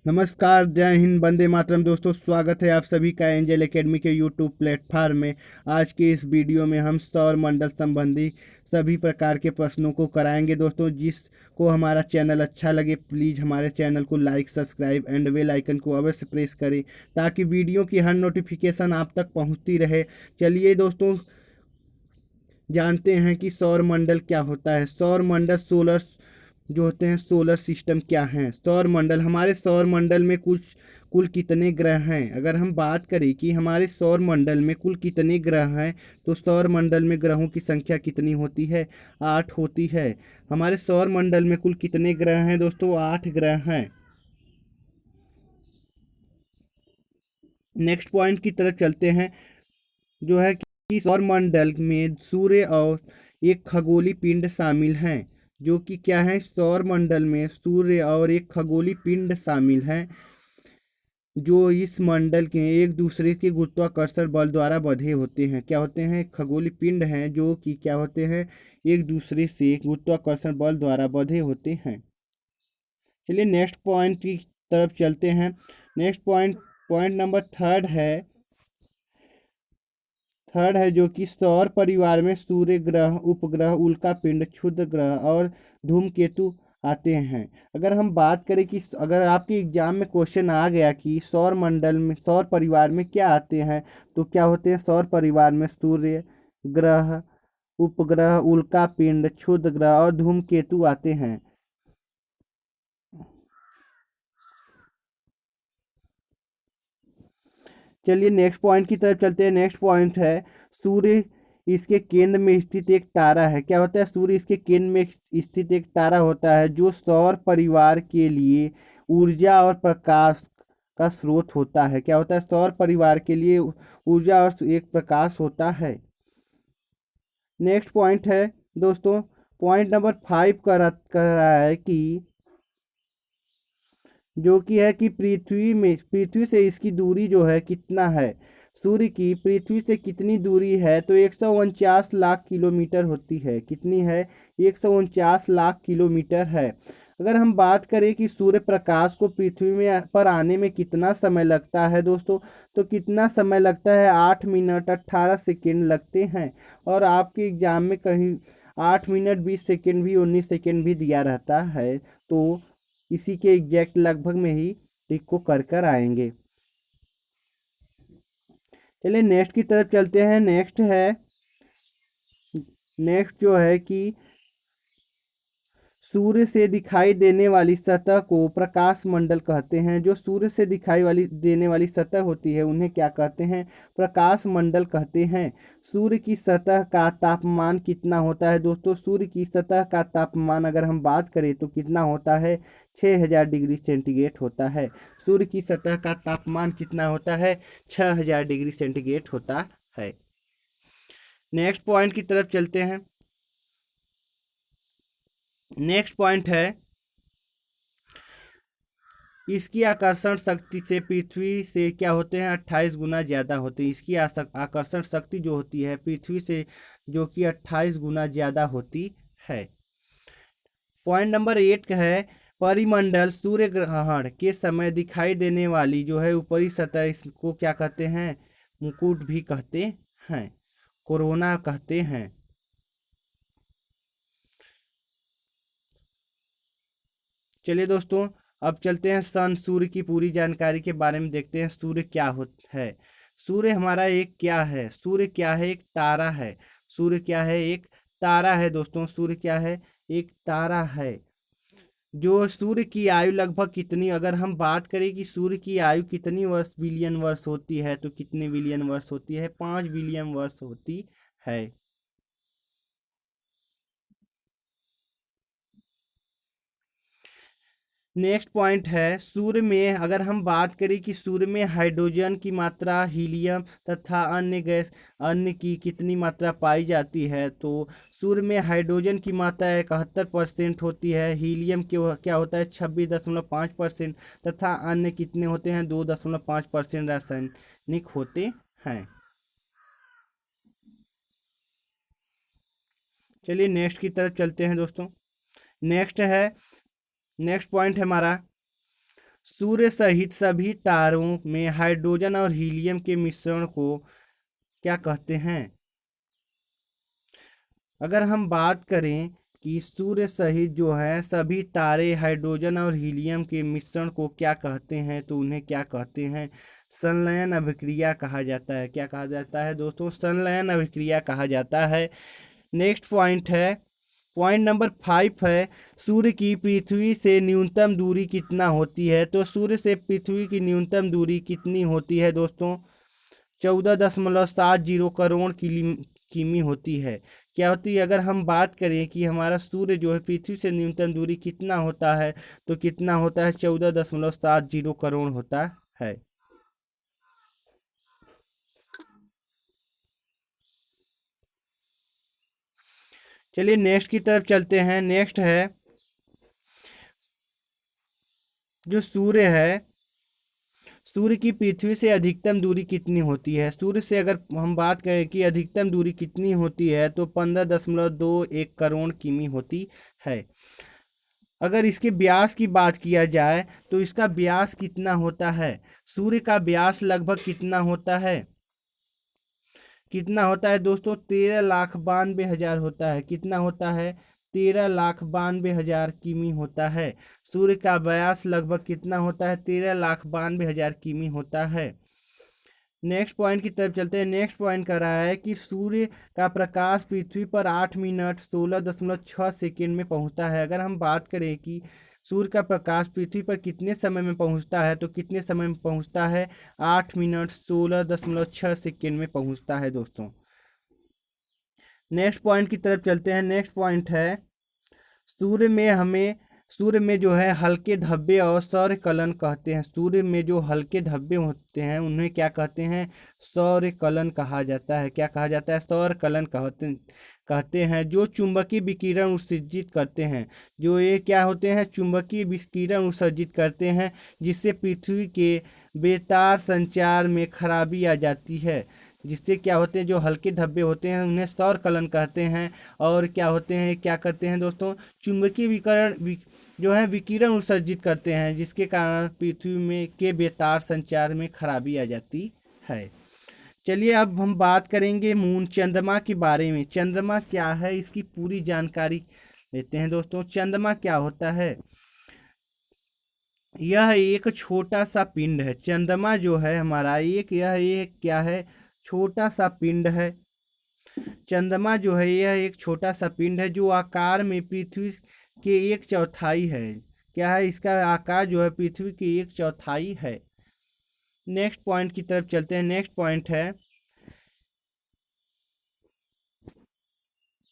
नमस्कार, जय हिंद, वंदे मातरम। दोस्तों, स्वागत है आप सभी का एंजल एकेडमी के यूट्यूब प्लेटफॉर्म में। आज के इस वीडियो में हम सौर मंडल संबंधी सभी प्रकार के प्रश्नों को कराएंगे। दोस्तों, जिसको हमारा चैनल अच्छा लगे प्लीज़ हमारे चैनल को like, subscribe and bell icon को अवश्य प्रेस करें ताकि वीडियो की हर नोटिफिकेशन आप तक पहुंचती रहे। चलिए दोस्तों, जानते हैं कि सौर मंडल क्या होता है। सौर मंडल सोलर जो होते हैं, सोलर सिस्टम क्या हैं। सौर मंडल, हमारे सौर मंडल में कुल कितने ग्रह हैं। अगर हम बात करें कि हमारे सौर मंडल में कुल कितने ग्रह हैं, तो सौर मंडल में ग्रहों की संख्या कितनी होती है? 8 होती है। हमारे सौर मंडल में कुल कितने ग्रह हैं दोस्तों? 8 ग्रह हैं। नेक्स्ट पॉइंट की तरफ चलते हैं, जो है कि सौर मंडल में सूर्य और एक खगोलीय पिंड शामिल हैं। जो कि क्या है? सौर मंडल में सूर्य और एक खगोलीय पिंड शामिल हैं, जो इस मंडल के एक दूसरे के गुरुत्वाकर्षण बल द्वारा बंधे होते हैं। क्या होते हैं? खगोलीय पिंड हैं जो कि क्या होते हैं? एक दूसरे से गुरुत्वाकर्षण बल द्वारा बंधे होते हैं। चलिए नेक्स्ट पॉइंट की तरफ चलते हैं। Next point, point number third है जो कि सौर परिवार में सूर्य ग्रह, उपग्रह, उल्का पिंड, क्षुद्र ग्रह और धूमकेतु आते हैं। अगर हम बात करें कि अगर आपके एग्जाम में क्वेश्चन आ गया कि सौर मंडल में, सौर परिवार में क्या आते हैं, तो क्या होते हैं? सौर परिवार में सूर्य ग्रह, उपग्रह, उल्का पिंड, क्षुद्र ग्रह और धूमकेतु आते हैं। चलिए नेक्स्ट पॉइंट की तरफ चलते हैं। नेक्स्ट पॉइंट है सूर्य इसके केंद्र में स्थित एक तारा है। क्या होता है? सूर्य इसके केंद्र में स्थित एक तारा होता है जो सौर परिवार के लिए ऊर्जा और प्रकाश का स्रोत होता है। क्या होता है? सौर परिवार के लिए ऊर्जा और एक प्रकाश होता है। नेक्स्ट पॉइंट है दोस्तों, पॉइंट नंबर 5 कह रहा है कि जो कि है कि पृथ्वी से इसकी दूरी जो है कितना है। सूर्य की पृथ्वी से कितनी दूरी है? तो 149 लाख किलोमीटर होती है। कितनी है? 149 लाख किलोमीटर है। अगर हम बात करें कि सूर्य प्रकाश को पृथ्वी में पर आने में कितना समय लगता है दोस्तों, तो कितना समय लगता है? 8 मिनट 18 सेकेंड लगते हैं। और आपके एग्जाम में कहीं 8 मिनट 20 सेकेंड भी, 19 सेकेंड भी दिया रहता है। तो इसी के एग्जैक्ट लगभग में ही टिक को कर आएंगे। चलिए नेक्स्ट की तरफ चलते हैं। नेक्स्ट जो है कि सूर्य से दिखाई देने वाली सतह को प्रकाश मंडल कहते हैं। जो सूर्य से देने वाली सतह होती है उन्हें क्या कहते हैं? प्रकाश मंडल कहते हैं। सूर्य की सतह का तापमान कितना होता है दोस्तों? सूर्य की सतह का तापमान अगर हम बात करें तो कितना होता है? 6000 डिग्री सेंटीग्रेड होता है। सूर्य की सतह का तापमान कितना होता है? 6000 डिग्री सेंटीग्रेड होता है। नेक्स्ट पॉइंट की तरफ चलते हैं। नेक्स्ट पॉइंट है इसकी आकर्षण शक्ति से पृथ्वी से क्या होते हैं? 28 गुना ज़्यादा होते हैं। इसकी आकर्षण शक्ति जो होती है पृथ्वी से, जो कि 28 गुना ज़्यादा होती है। पॉइंट नंबर 8 का है परिमंडल सूर्य ग्रहण के समय दिखाई देने वाली जो है ऊपरी सतह, इसको क्या कहते हैं? मुकुट भी कहते हैं, कोरोना कहते हैं। चलिए दोस्तों, अब चलते हैं सन सूर्य की पूरी जानकारी के बारे में देखते हैं। सूर्य क्या होता है? सूर्य हमारा एक क्या है? सूर्य क्या है? एक तारा है। सूर्य क्या है? एक तारा है दोस्तों। सूर्य क्या है? एक तारा है। जो सूर्य की आयु लगभग कितनी, अगर हम बात करें कि सूर्य की आयु कितनी बिलियन वर्ष होती है, तो कितने बिलियन वर्ष होती है? 5 बिलियन वर्ष होती है। नेक्स्ट पॉइंट है सूर्य में, अगर हम बात करें कि सूर्य में हाइड्रोजन की मात्रा, हीलियम तथा अन्य गैस, अन्य की कितनी मात्रा पाई जाती है, तो सूर्य में हाइड्रोजन की मात्रा 71% होती है। हीलियम क्या होता है? 26.5% तथा अन्य कितने होते हैं? 2.5% रासायनिक होते हैं। चलिए नेक्स्ट की तरफ चलते हैं दोस्तों। नेक्स्ट है, नेक्स्ट पॉइंट है हमारा सूर्य सहित सभी तारों में हाइड्रोजन और हीलियम के मिश्रण को क्या कहते हैं? अगर हम बात करें कि सूर्य सहित जो है सभी तारे हाइड्रोजन और हीलियम के मिश्रण को क्या कहते हैं, तो उन्हें क्या कहते हैं? संलयन अभिक्रिया कहा जाता है। क्या कहा जाता है दोस्तों? संलयन अभिक्रिया कहा जाता है। नेक्स्ट पॉइंट है, पॉइंट नंबर 5 है, सूर्य की पृथ्वी से न्यूनतम दूरी कितना होती है? तो सूर्य से पृथ्वी की न्यूनतम दूरी कितनी होती है दोस्तों? 14.70 करोड़ किमी होती है। क्या होती है? अगर हम बात करें कि हमारा सूर्य जो है पृथ्वी से न्यूनतम दूरी कितना होता है, तो कितना होता है? 14.70 करोड़ होता है। चलिए नेक्स्ट की तरफ चलते हैं। नेक्स्ट है, जो सूर्य है, सूर्य की पृथ्वी से अधिकतम दूरी कितनी होती है? सूर्य से अगर हम बात करें कि अधिकतम दूरी कितनी होती है, तो 15.21 करोड़ किमी होती है। अगर इसके व्यास की बात किया जाए तो इसका व्यास कितना होता है? सूर्य का व्यास लगभग कितना होता है? कितना होता है दोस्तों? 13,92,000 होता है। कितना होता है? 13,92,000 किमी होता है। सूर्य का व्यास लगभग कितना होता है? 13,92,000 किमी होता है। नेक्स्ट पॉइंट की तरफ चलते हैं। नेक्स्ट पॉइंट कर रहा है कि सूर्य का प्रकाश पृथ्वी पर 8 मिनट 16.6 सेकेंड में पहुंचता है। अगर हम बात करें कि सूर्य का प्रकाश पृथ्वी पर कितने समय में पहुंचता है, तो कितने समय में पहुंचता है? 8 मिनट 16.6 सेकेंड में पहुंचता है दोस्तों। नेक्स्ट पॉइंट की तरफ चलते हैं। नेक्स्ट पॉइंट है, सूर्य में जो है हल्के धब्बे और सौर कलन कहते हैं। सूर्य में जो हल्के धब्बे होते हैं उन्हें क्या कहते हैं? सौर कलन कहा जाता है। क्या कहा जाता है? सौर कलन कहते हैं, जो चुंबकीय विकिरण उत्सर्जित करते हैं। जो ये क्या होते हैं? चुंबकीय विकिरण उत्सर्जित करते हैं, जिससे पृथ्वी के बेतार संचार में खराबी आ जाती है। जिससे क्या होते हैं, जो हल्के धब्बे होते हैं उन्हें सौर कलन कहते हैं। और क्या होते हैं, क्या करते हैं दोस्तों? चुंबकीय विकिरण जो है विकिरण उत्सर्जित करते हैं, जिसके कारण पृथ्वी में के बेतार संचार में खराबी आ जाती है। चलिए अब हम बात करेंगे मून चंद्रमा के बारे में। चंद्रमा क्या है, इसकी पूरी जानकारी लेते हैं दोस्तों। चंद्रमा क्या होता है? यह एक छोटा सा पिंड है। चंद्रमा जो है हमारा यह एक क्या है? छोटा सा पिंड है। चंद्रमा जो है यह एक छोटा सा पिंड है, जो आकार में पृथ्वी के 1/4 है। क्या है? इसका आकार जो है पृथ्वी की 1/4 है। नेक्स्ट पॉइंट की तरफ चलते हैं। नेक्स्ट पॉइंट है,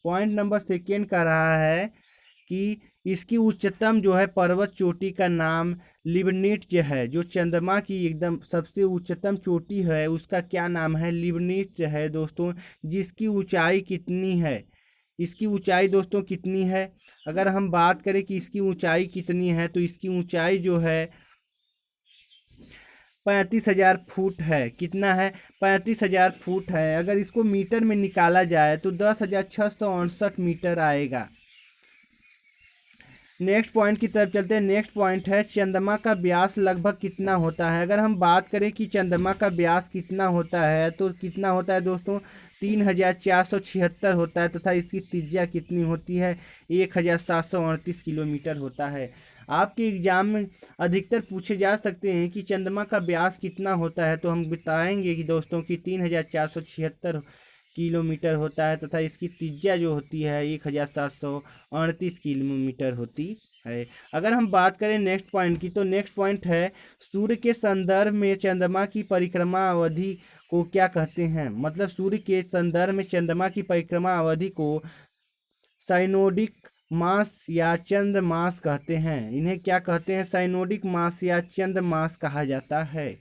पॉइंट नंबर 2 का रहा है कि इसकी उच्चतम जो है पर्वत चोटी का नाम लिबनिट्ज है। जो चंद्रमा की एकदम सबसे उच्चतम चोटी है उसका क्या नाम है? लिबनिट्ज है दोस्तों। जिसकी ऊंचाई कितनी है? इसकी ऊंचाई दोस्तों कितनी है? अगर हम बात करें कि इसकी ऊंचाई कितनी है, तो इसकी ऊंचाई जो है 35,000 फुट है। कितना है? 35,000 फुट है। अगर इसको मीटर में निकाला जाए तो 10,668 मीटर आएगा। नेक्स्ट पॉइंट की तरफ चलते हैं। नेक्स्ट पॉइंट है, चंद्रमा का व्यास लगभग कितना होता है? अगर हम बात करें कि चंद्रमा का व्यास कितना होता है, तो कितना होता है दोस्तों? 3,476 होता है, तथा इसकी त्रिज्या कितनी होती है? 1,738 किलोमीटर होता है। आपके एग्जाम में अधिकतर पूछे जा सकते हैं कि चंद्रमा का व्यास कितना होता है, तो हम बताएंगे कि दोस्तों कि 3,476 किलोमीटर होता है, तथा इसकी त्रिज्या जो होती है 1,738 किलोमीटर होती है। अगर हम बात करें नेक्स्ट पॉइंट की, तो नेक्स्ट पॉइंट है, सूर्य के संदर्भ में चंद्रमा की परिक्रमा अवधि को क्या कहते हैं? मतलब सूर्य के संदर्भ में चंद्रमा की परिक्रमा अवधि को साइनोडिक मास या चंद्र मास कहते हैं। इन्हें क्या कहते हैं? साइनोडिक मास या चंद्र मास कहा जाता है।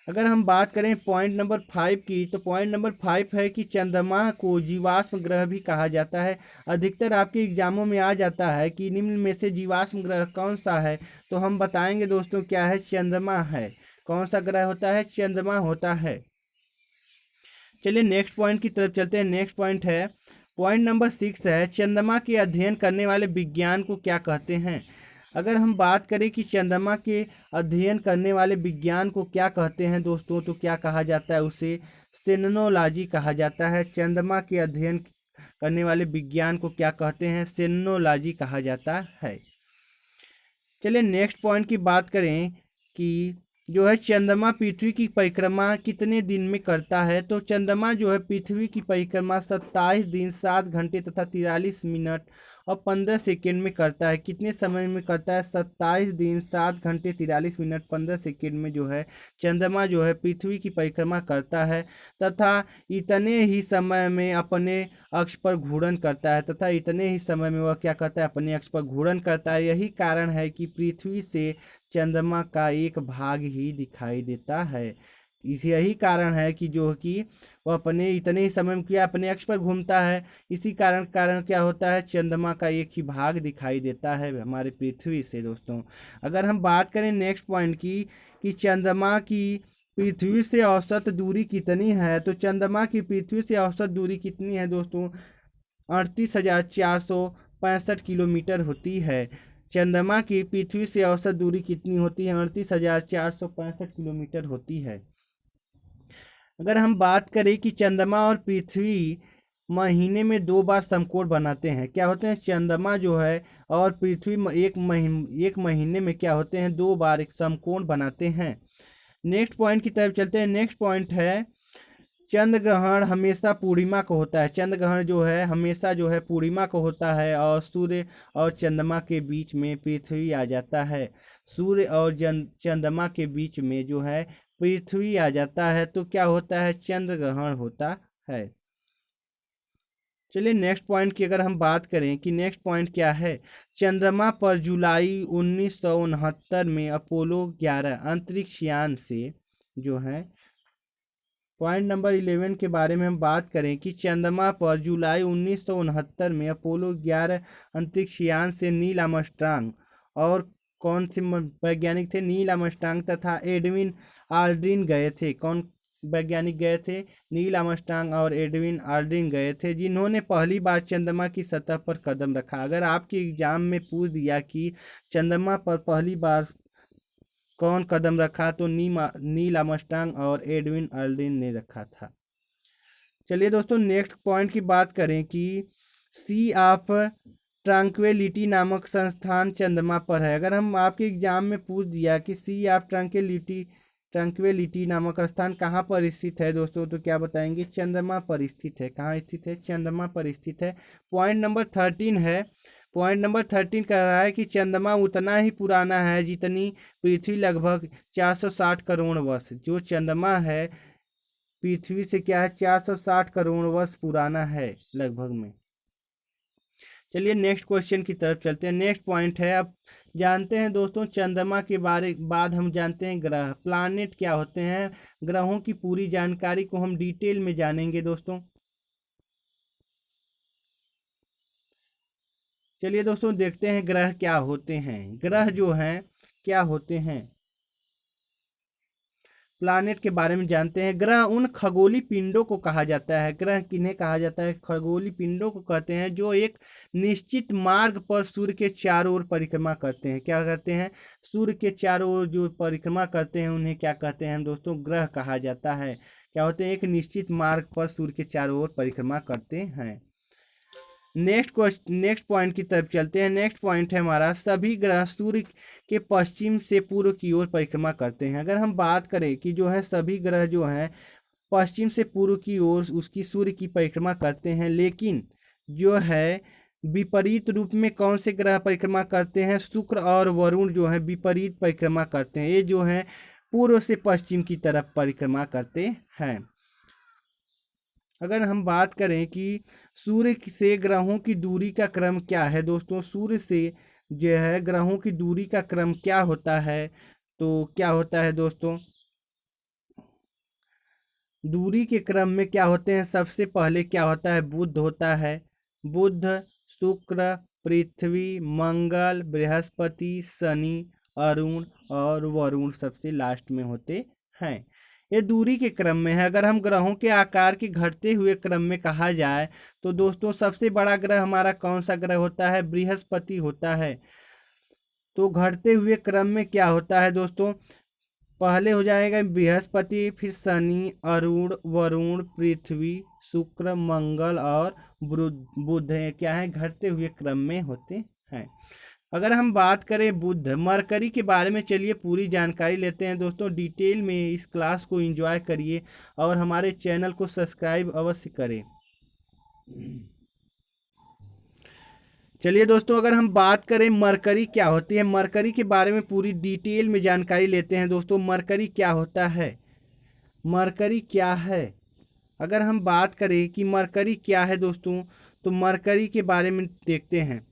अगर हम बात करें पॉइंट नंबर 5 की, तो पॉइंट नंबर 5 है कि चंद्रमा को जीवाश्म ग्रह भी कहा जाता है। अधिकतर आपके एग्जामों में आ जाता है कि निम्न में से जीवाश्म ग्रह कौन सा है, तो हम बताएंगे दोस्तों क्या है? चंद्रमा है। कौन सा ग्रह होता है? चंद्रमा होता है। चलिए नेक्स्ट पॉइंट की तरफ चलते हैं। नेक्स्ट पॉइंट है, पॉइंट नंबर 6 है, चंद्रमा के अध्ययन करने वाले विज्ञान को क्या कहते हैं? अगर हम बात करें कि चंद्रमा के अध्ययन करने वाले विज्ञान को क्या कहते हैं दोस्तों, तो क्या कहा जाता है, उसे सेनोलॉजी कहा जाता है। चंद्रमा के अध्ययन करने वाले विज्ञान को क्या कहते हैं, सेनोलॉजी कहा जाता है। चलिए नेक्स्ट पॉइंट की बात करें कि जो है चंद्रमा पृथ्वी की परिक्रमा कितने दिन में करता है। तो चंद्रमा जो है पृथ्वी की परिक्रमा 27 दिन 7 घंटे तथा 43 मिनट और 15 सेकेंड में करता है। कितने समय में करता है, 27 दिन 7 घंटे 43 मिनट 15 सेकेंड में जो है चंद्रमा जो है पृथ्वी की परिक्रमा करता है तथा इतने ही समय में अपने अक्ष पर घूर्णन करता है तथा इतने ही समय में वह क्या करता है, अपने अक्ष पर घूर्णन करता है। यही कारण है कि पृथ्वी से चंद्रमा का एक भाग ही दिखाई देता है। यही कारण है कि जो कि वह अपने इतने ही समय में क्या अपने अक्ष पर घूमता है। इसी कारण क्या होता है, चंद्रमा का एक ही भाग दिखाई देता है हमारे पृथ्वी से। दोस्तों अगर हम बात करें नेक्स्ट पॉइंट की कि चंद्रमा की पृथ्वी से औसत दूरी कितनी है, तो चंद्रमा की पृथ्वी से औसत दूरी कितनी है दोस्तों, 38,465 किलोमीटर होती है। चंद्रमा की पृथ्वी से औसत दूरी कितनी होती है, 38,465 किलोमीटर होती है। अगर हम बात करें कि चंद्रमा और पृथ्वी महीने में 2 बार समकोण बनाते हैं, क्या होते हैं, चंद्रमा जो है और पृथ्वी एक महीने में क्या होते हैं, 2 बार एक समकोण बनाते हैं। नेक्स्ट पॉइंट की तरफ चलते हैं। नेक्स्ट पॉइंट है चंद्र ग्रहण हमेशा पूर्णिमा को होता है। चंद्र ग्रहण जो है हमेशा जो है पूर्णिमा को होता है और सूर्य और चंद्रमा के बीच में पृथ्वी आ जाता है। सूर्य और चंद्रमा के बीच में जो है पृथ्वी आ जाता है तो क्या होता है, चंद्र ग्रहण होता है। चलिए नेक्स्ट पॉइंट की अगर हम बात करें कि नेक्स्ट पॉइंट क्या है, चंद्रमा पर जुलाई 1969 में अपोलो 11 अंतरिक्ष यान से जो है पॉइंट नंबर 11 के बारे में हम बात करें कि चंद्रमा पर जुलाई 1969 में अपोलो 11 अंतरिक्ष यान से नील आर्मस्ट्रांग और कौन से वैज्ञानिक थे, नील आर्मस्ट्रांग तथा एडविन आल्ड्रिन गए थे। कौन वैज्ञानिक गए थे, नील आर्मस्ट्रांग और एडविन आल्ड्रिन गए थे, जिन्होंने पहली बार चंद्रमा की सतह पर कदम रखा। अगर आपके एग्जाम में पूछ दिया कि चंद्रमा पर पहली बार कौन कदम रखा, तो नील आर्मस्ट्रांग और एडविन आल्ड्रिन ने रखा था। चलिए दोस्तों नेक्स्ट पॉइंट की बात करें कि सी ऑफ ट्रैंक्विलिटी नामक संस्थान चंद्रमा पर है। अगर हम आपके एग्जाम में पूछ दिया कि सी ऑफ ट्रैंक्विलिटी नामक स्थान कहाँ पर स्थित है दोस्तों, तो क्या बताएंगे, चंद्रमा पर स्थित है। कहाँ स्थित है, चंद्रमा पर स्थित है। पॉइंट नंबर 13 है। पॉइंट नंबर 13 कह रहा है कि चंद्रमा उतना ही पुराना है जितनी पृथ्वी, लगभग 460 करोड़ वर्ष। जो चंद्रमा है पृथ्वी से क्या है, 460 करोड़ वर्ष पुराना है लगभग में। चलिए नेक्स्ट क्वेश्चन की तरफ चलते हैं। नेक्स्ट पॉइंट है, अब जानते हैं दोस्तों चंद्रमा के बारे बाद हम जानते हैं ग्रह, प्लैनेट क्या होते हैं। ग्रहों की पूरी जानकारी को हम डिटेल में जानेंगे दोस्तों। चलिए दोस्तों देखते हैं ग्रह क्या होते हैं। ग्रह जो हैं क्या होते हैं, प्लैनेट के बारे में जानते हैं। ग्रह उन खगोलीय पिंडों को कहा जाता है। ग्रह किन्हें कहा जाता है, खगोलीय पिंडों को कहते हैं जो एक निश्चित मार्ग पर सूर्य के चारों ओर परिक्रमा करते हैं। क्या करते हैं, सूर्य के चारों ओर जो परिक्रमा करते हैं उन्हें क्या कहते हैं दोस्तों, ग्रह कहा जाता है। क्या होते हैं, एक निश्चित मार्ग पर सूर्य के चारों ओर परिक्रमा करते हैं। नेक्स्ट पॉइंट की तरफ चलते हैं। नेक्स्ट पॉइंट है हमारा, सभी ग्रह सूर्य के पश्चिम से पूर्व की ओर परिक्रमा करते हैं। अगर हम बात करें कि जो है सभी ग्रह जो हैं पश्चिम से पूर्व की ओर उसकी सूर्य की परिक्रमा करते हैं, लेकिन जो है विपरीत रूप में कौन से ग्रह परिक्रमा करते हैं, शुक्र और वरुण जो है विपरीत परिक्रमा करते हैं। ये जो है पूर्व से पश्चिम की तरफ परिक्रमा करते हैं। अगर हम बात करें कि सूर्य से ग्रहों की दूरी का क्रम क्या है दोस्तों, सूर्य से जो है ग्रहों की दूरी का क्रम क्या होता है, तो क्या होता है दोस्तों, दूरी के क्रम में क्या होते हैं, सबसे पहले क्या होता है, बुध होता है। बुध, शुक्र, पृथ्वी, मंगल, बृहस्पति, शनि, अरुण और वरुण सबसे लास्ट में होते हैं। ये दूरी के क्रम में है। अगर हम ग्रहों के आकार के घटते हुए क्रम में कहा जाए तो दोस्तों सबसे बड़ा ग्रह हमारा कौन सा ग्रह होता है, बृहस्पति होता है। तो घटते हुए क्रम में क्या होता है दोस्तों, पहले हो जाएगा बृहस्पति, फिर शनि, अरुण, वरुण, पृथ्वी, शुक्र, मंगल और बुध क्या है, घटते हुए क्रम में होते हैं। अगर हम बात करें बुध मरकरी के बारे में, चलिए पूरी जानकारी लेते हैं दोस्तों। डिटेल में इस क्लास को एंजॉय करिए और हमारे चैनल को सब्सक्राइब अवश्य करें। चलिए दोस्तों, अगर हम बात करें मरकरी क्या होती है, मरकरी के बारे में पूरी डिटेल में जानकारी लेते हैं दोस्तों। मरकरी क्या होता है, मरकरी क्या है, अगर हम बात करें कि मरकरी क्या है दोस्तों, तो मरकरी के बारे में देखते हैं।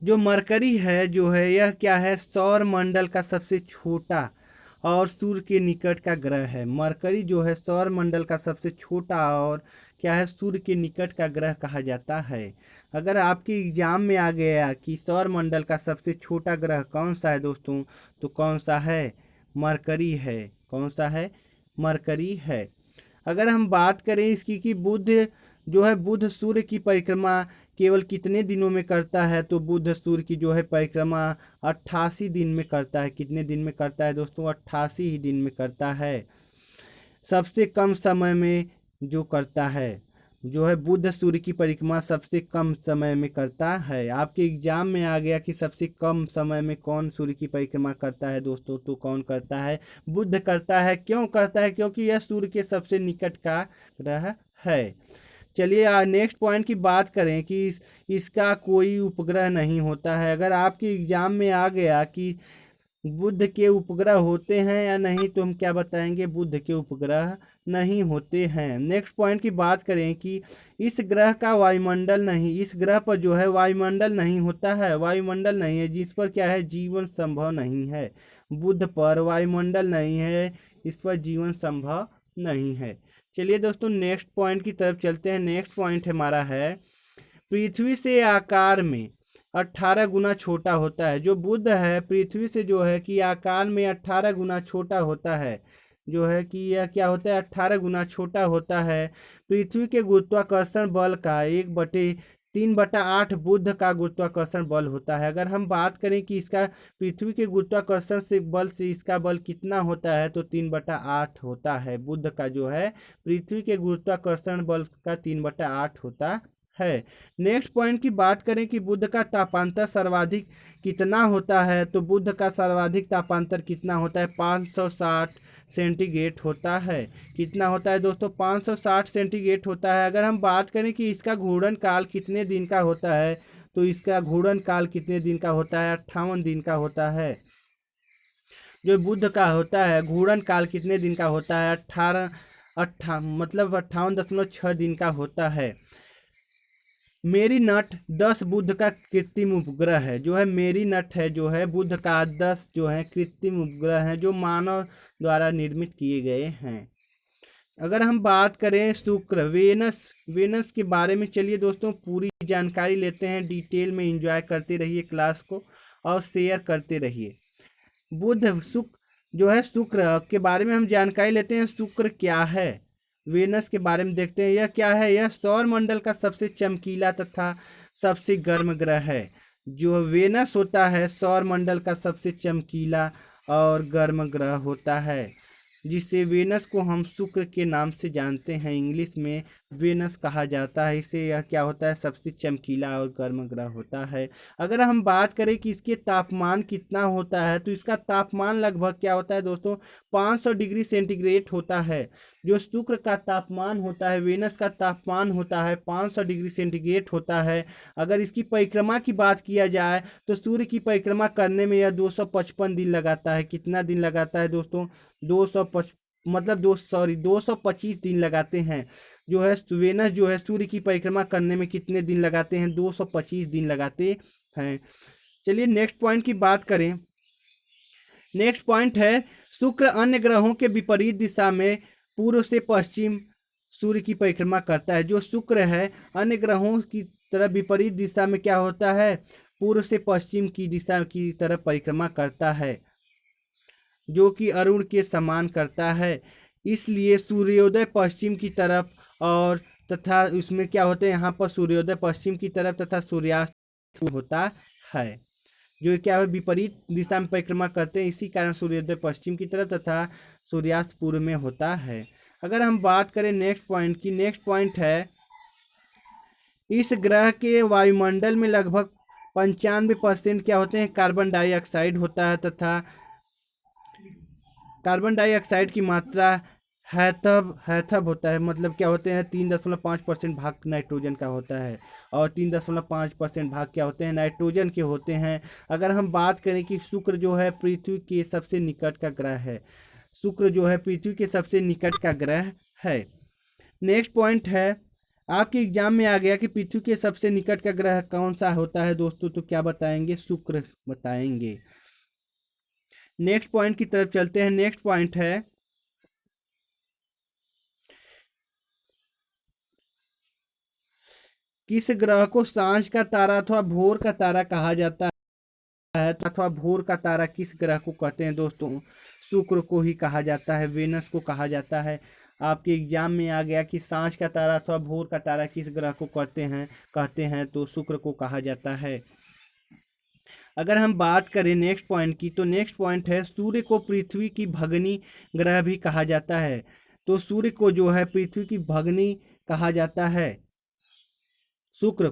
जो मरकरी है जो है, यह क्या है, सौर मंडल का सबसे छोटा और सूर्य के निकट का ग्रह है। मरकरी जो है सौर मंडल का सबसे छोटा और क्या है, सूर्य के निकट का ग्रह कहा जाता है। अगर आपके एग्जाम में आ गया कि सौर मंडल का सबसे छोटा ग्रह कौन सा है दोस्तों, तो कौन सा है, मरकरी है। कौन सा है, मरकरी है। अगर हम बात करें इसकी कि बुध जो है, बुध सूर्य की परिक्रमा केवल कितने दिनों में करता है, तो बुध सूर्य की जो है परिक्रमा 88 दिन में करता है। कितने दिन में करता है दोस्तों, 88 ही दिन में करता है। सबसे कम समय में जो करता है, जो है बुध सूर्य की परिक्रमा सबसे कम समय में करता है। आपके एग्जाम में आ गया कि सबसे कम समय में कौन सूर्य की परिक्रमा करता है दोस्तों, तो कौन करता है, बुध करता है। क्यों करता है, क्योंकि यह सूर्य के सबसे निकट का ग्रह है। चलिए नेक्स्ट पॉइंट की बात करें कि इसका कोई उपग्रह नहीं होता है। अगर आपके एग्जाम में आ गया कि बुध के उपग्रह होते हैं या नहीं, तो हम क्या बताएंगे, बुध के उपग्रह नहीं होते हैं। नेक्स्ट पॉइंट की बात करें कि इस ग्रह का वायुमंडल नहीं, इस ग्रह पर जो है वायुमंडल नहीं होता है, वायुमंडल नहीं है, जिस पर क्या है, जीवन संभव नहीं है। बुध पर वायुमंडल नहीं है, इस पर जीवन संभव नहीं है। चलिए दोस्तों नेक्स्ट पॉइंट की तरफ चलते हैं। नेक्स्ट पॉइंट हमारा है, पृथ्वी से आकार में 18 गुना छोटा होता है। जो बुध है पृथ्वी से जो है कि आकार में 18 गुना छोटा होता है, जो है कि यह क्या होता है, 18 गुना छोटा होता है। पृथ्वी के गुरुत्वाकर्षण बल का 1/3/8 बुध का गुरुत्वाकर्षण बल होता है। अगर हम बात करें कि इसका पृथ्वी के गुरुत्वाकर्षण से बल से इसका बल कितना होता है, तो 3/8 होता है। बुध का जो है पृथ्वी के गुरुत्वाकर्षण बल का 3/8 होता है। नेक्स्ट पॉइंट की बात करें कि बुध का तापांतर सर्वाधिक कितना होता है, तो बुध का सर्वाधिक तापांतर कितना होता है, 560 सेंटीग्रेड होता है। कितना होता है दोस्तों, 560 सेंटीग्रेड होता है। अगर हम बात करें कि इसका घूर्णन काल कितने दिन का होता है, तो इसका घूर्णन काल कितने दिन का होता है, 58 दिन का होता है। जो बुध का होता है घूर्णन काल कितने दिन का होता है, 58.6 दिन का होता है। मेरीनट 10 बुध का कृत्रिम उपग्रह है। जो है मेरीनट है, जो है बुध का 10 जो है कृत्रिम उपग्रह है, जो मानव द्वारा निर्मित किए गए हैं। अगर हम बात करें शुक्र, वेनस के बारे में, चलिए दोस्तों पूरी जानकारी लेते हैं। डिटेल में एंजॉय करते रहिए क्लास को और शेयर करते रहिए। बुध शुक्र जो है, शुक्र के बारे में हम जानकारी लेते हैं। शुक्र क्या है, वेनस के बारे में देखते हैं। यह क्या है, यह सौर मंडल का सबसे चमकीला तथा सबसे गर्म ग्रह है। जो वेनस होता है सौर मंडल का सबसे चमकीला और गर्म ग्रह होता है, जिससे वेनस को हम शुक्र के नाम से जानते हैं। इंग्लिश में वेनस कहा जाता है इसे। यह क्या होता है, सबसे चमकीला और गर्म ग्रह होता है। अगर हम बात करें कि इसके तापमान कितना होता है, तो इसका तापमान लगभग क्या होता है दोस्तों, 500 डिग्री सेंटीग्रेड होता है। जो शुक्र का तापमान होता है, वेनस का तापमान होता है 500 डिग्री सेंटीग्रेड होता है। अगर इसकी परिक्रमा की बात किया जाए, तो सूर्य की परिक्रमा करने में यह 255 दिन लगाता है। कितना दिन लगाता है दोस्तों, 225 दिन लगाते हैं। जो है वेनस जो है सूर्य की परिक्रमा करने में कितने दिन लगाते हैं, 225 दिन लगाते हैं। चलिए नेक्स्ट पॉइंट की बात करें। नेक्स्ट पॉइंट है, शुक्र अन्य ग्रहों के विपरीत दिशा में पूर्व से पश्चिम सूर्य की परिक्रमा करता है। जो शुक्र है अन्य ग्रहों की तरह विपरीत दिशा में क्या होता है, पूर्व से पश्चिम की दिशा की तरफ परिक्रमा करता है, जो कि अरुण के समान करता है। इसलिए सूर्योदय पश्चिम की तरफ और तथा उसमें क्या होते हैं, यहाँ पर सूर्योदय पश्चिम की तरफ तथा सूर्यास्त होता है। जो क्या है विपरीत दिशा में परिक्रमा करते हैं। इसी कारण सूर्योदय पश्चिम की तरफ तथा सूर्यास्त पूर्व में होता है। अगर हम बात करें नेक्स्ट पॉइंट की, नेक्स्ट पॉइंट है इस ग्रह के वायुमंडल में लगभग 95% क्या होते हैं, कार्बन डाइऑक्साइड होता है तथा कार्बन डाइऑक्साइड की मात्रा हैथब होता है, मतलब क्या होते हैं 3.5% भाग नाइट्रोजन का होता है और 3.5% भाग क्या होते हैं, नाइट्रोजन के होते हैं। अगर हम बात करें कि शुक्र जो है पृथ्वी के सबसे निकट का ग्रह है, शुक्र जो है पृथ्वी के सबसे निकट का ग्रह है। नेक्स्ट पॉइंट है, आपके एग्जाम में आ गया कि पृथ्वी के सबसे निकट का ग्रह कौन सा होता है दोस्तों, तो क्या बताएंगे, शुक्र बताएंगे। नेक्स्ट पॉइंट की तरफ चलते हैं। नेक्स्ट पॉइंट है किस ग्रह को सांझ का तारा अथवा भोर का तारा कहा जाता है, अथवा भोर का तारा किस ग्रह को कहते हैं दोस्तों, शुक्र को ही कहा जाता है, वेनस को कहा जाता है। आपके एग्जाम में आ गया कि सांझ का तारा अथवा भोर का तारा किस ग्रह को कहते हैं तो शुक्र को कहा जाता है। अगर हम बात करें नेक्स्ट पॉइंट की, तो नेक्स्ट पॉइंट है सूर्य को पृथ्वी की भगनी ग्रह भी कहा जाता है। तो सूर्य को जो है पृथ्वी की भगनी कहा जाता है, शुक्र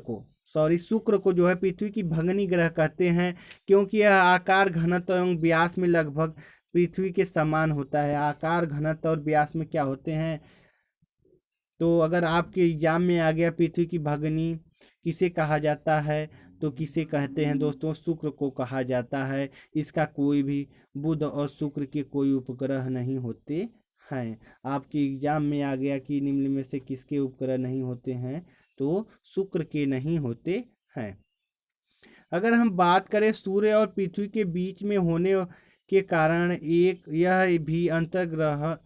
को जो है पृथ्वी की भगनी ग्रह कहते हैं, क्योंकि यह आकार, घनत्व एवं व्यास में लगभग पृथ्वी के समान होता है। आकार, घनत्व और व्यास में क्या होते हैं, तो अगर आपके एग्जाम में आ गया पृथ्वी की भगनी किसे कहा जाता है, तो किसे कहते हैं दोस्तों, शुक्र को कहा जाता है। इसका कोई भी बुध और शुक्र के कोई उपग्रह नहीं होते हैं। आपके एग्जाम में आ गया कि निम्न में से किसके उपग्रह नहीं होते हैं, तो शुक्र के नहीं होते हैं। अगर हम बात करें सूर्य और पृथ्वी के बीच में होने के कारण एक यह भी अंतर्ग्रह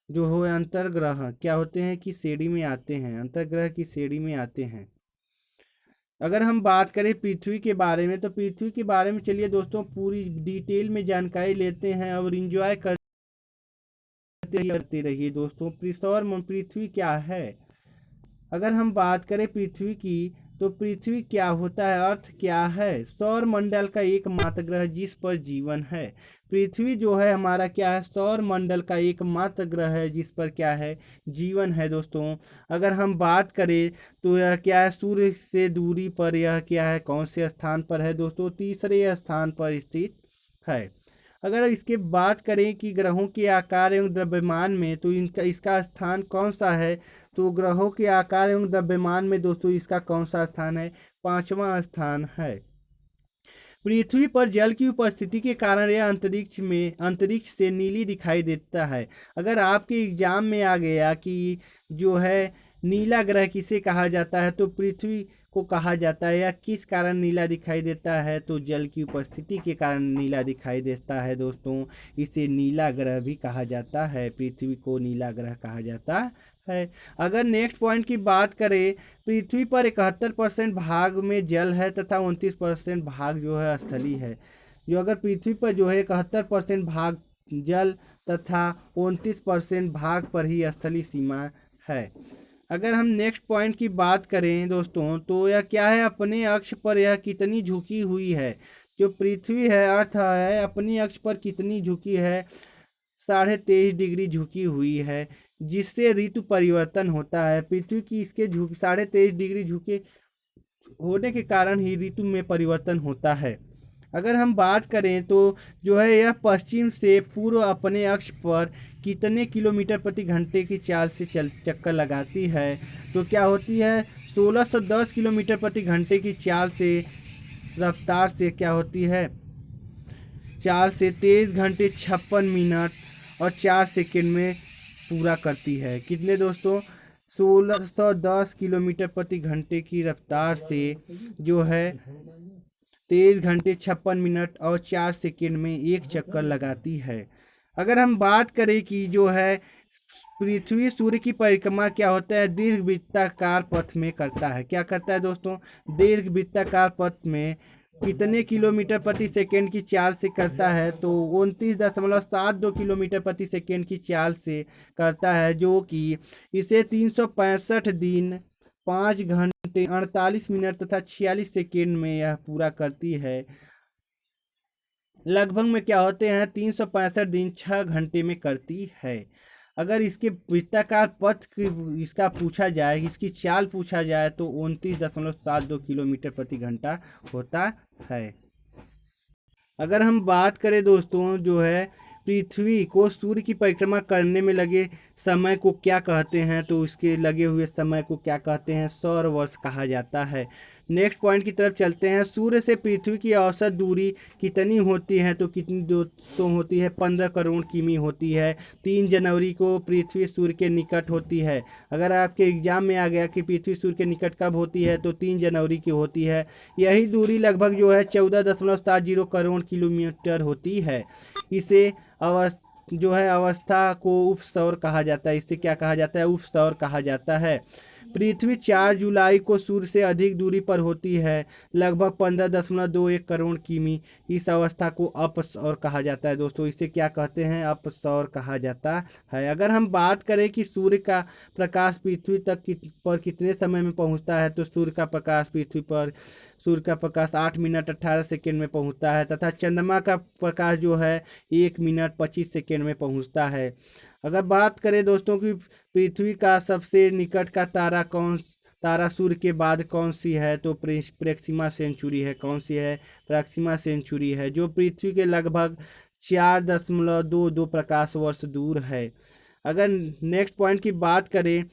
जो हो, अंतर्ग्रह क्या होते हैं कि श्रेणी में आते हैं, अंतर्ग्रह की श्रेणी में आते हैं। अगर हम बात करें पृथ्वी के बारे में, तो पृथ्वी के बारे में चलिए दोस्तों पूरी डिटेल में जानकारी लेते हैं और इंजॉय करते रहिए दोस्तों। सौर पृथ्वी क्या है, अगर हम बात करें पृथ्वी की, तो पृथ्वी क्या होता है, अर्थ क्या है, सौर मंडल का एकमात्र ग्रह जिस पर जीवन है। पृथ्वी जो है हमारा क्या है, सौर मंडल का एकमात्र ग्रह है जिस पर क्या है, जीवन है दोस्तों। अगर हम बात करें तो यह क्या है, सूर्य से दूरी पर यह क्या है, कौन से स्थान पर है दोस्तों, तीसरे स्थान पर स्थित है। अगर इसके बात करें कि ग्रहों के आकार एवं द्रव्यमान में, तो इसका स्थान कौन सा है, तो ग्रहों के आकार एवं द्रव्यमान में दोस्तों इसका कौन सा स्थान है, 5वां स्थान है। पृथ्वी पर जल की उपस्थिति के कारण यह अंतरिक्ष से नीली दिखाई देता है। अगर आपके एग्जाम में आ गया कि जो है नीला ग्रह किसे कहा जाता है, तो पृथ्वी को कहा जाता है। या किस कारण नीला दिखाई देता है, तो जल की उपस्थिति के कारण नीला दिखाई देता है दोस्तों। इसे नीला ग्रह भी कहा जाता है, पृथ्वी को नीला ग्रह कहा जाता है। अगर नेक्स्ट पॉइंट की बात करें, पृथ्वी पर 71% भाग में जल है तथा 29% भाग जो है स्थली है। जो अगर पृथ्वी पर जो है 71% भाग जल तथा 29% भाग पर ही स्थलीय सीमा है। अगर हम नेक्स्ट पॉइंट की बात करें दोस्तों, तो यह क्या है, अपने अक्ष पर यह कितनी झुकी हुई है, जो पृथ्वी है अर्थ है अपनी अक्ष पर कितनी झुकी है, 23.5 डिग्री झुकी हुई है, जिससे ऋतु परिवर्तन होता है। पृथ्वी की इसके 23.5 डिग्री झुके होने के कारण ही ऋतु में परिवर्तन होता है। अगर हम बात करें तो जो है यह पश्चिम से पूर्व अपने अक्ष पर कितने किलोमीटर प्रति घंटे की चाल से चक्कर लगाती है, तो क्या होती है 1610 किलोमीटर प्रति घंटे की चाल से रफ्तार से क्या होती है, चाल से 23 घंटे 56 मिनट और 4 सेकंड में पूरा करती है। कितने दोस्तों, 1610 किलोमीटर प्रति घंटे की रफ्तार से जो है 23 घंटे 56 मिनट और 4 सेकंड में एक चक्कर लगाती है। अगर हम बात करें कि जो है पृथ्वी सूर्य की परिक्रमा क्या होता है, दीर्घ वृत्ताकार पथ में करता है। क्या करता है दोस्तों, दीर्घ वृत्ताकार पथ में कितने किलोमीटर प्रति सेकंड की चाल से करता है, तो 29.72 किलोमीटर प्रति सेकंड की चाल से करता है, जो कि इसे 365 दिन 5 घंटे 48 मिनट तथा 46 सेकंड में यह पूरा करती है। लगभग में क्या होते हैं 365 दिन 6 घंटे में करती है। अगर इसके वृत्ताकार पथ इसका पूछा जाए, इसकी चाल पूछा जाए तो 29.72 किलोमीटर प्रति घंटा होता है। अगर हम बात करें दोस्तों जो है पृथ्वी को सूर्य की परिक्रमा करने में लगे समय को क्या कहते हैं, तो इसके लगे हुए समय को क्या कहते हैं, सौर वर्ष कहा जाता है। नेक्स्ट पॉइंट की तरफ चलते हैं। सूर्य से पृथ्वी की औसत दूरी कितनी होती है, तो कितनी दोस्तों होती है 15 करोड़ किमी होती है। 3 जनवरी को पृथ्वी सूर्य के निकट होती है। अगर आपके एग्जाम में आ गया कि पृथ्वी सूर्य के निकट कब होती है, तो 3 जनवरी की होती है। यही दूरी लगभग जो है 14.70 करोड़ किलोमीटर होती है। इसे जो है अवस्था को उपसौर कहा जाता है। इसे क्या कहा जाता है, उपसौर कहा जाता है। पृथ्वी 4 जुलाई को सूर्य से अधिक दूरी पर होती है, लगभग 15.21 करोड़ किमी। इस अवस्था को अपसौर कहा जाता है दोस्तों। इसे क्या कहते हैं, अपसौर कहा जाता है। अगर हम बात करें कि सूर्य का प्रकाश पृथ्वी तक पर कितने समय में पहुंचता है, तो सूर्य का प्रकाश 8 मिनट 18 सेकेंड में पहुंचता है, तथा चंद्रमा का प्रकाश जो है 1 मिनट 25 सेकेंड में पहुंचता है। अगर बात करें दोस्तों कि पृथ्वी का सबसे निकट का तारा सूर्य के बाद कौन सी है, तो प्रेक्सिमा सेंचुरी है। कौन सी है, प्रेक्सिमा सेंचुरी है, जो पृथ्वी के लगभग 4.22 प्रकाश वर्ष दूर है। अगर नेक्स्ट पॉइंट की बात करें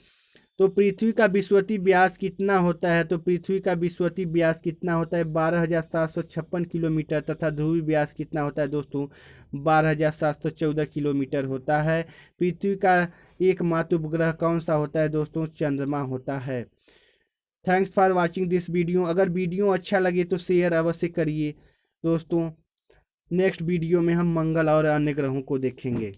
तो पृथ्वी का विषुवतीय व्यास कितना होता है, तो पृथ्वी का विषुवतीय व्यास कितना होता है 12,756 किलोमीटर, तथा ध्रुवीय व्यास कितना होता है दोस्तों 12,714 किलोमीटर होता है। पृथ्वी का एकमात्र उपग्रह कौन सा होता है दोस्तों, चंद्रमा होता है। Thanks for watching this video. अगर वीडियो अच्छा लगे तो शेयर अवश्य करिए दोस्तों। नेक्स्ट वीडियो में हम मंगल और अन्य ग्रहों को देखेंगे।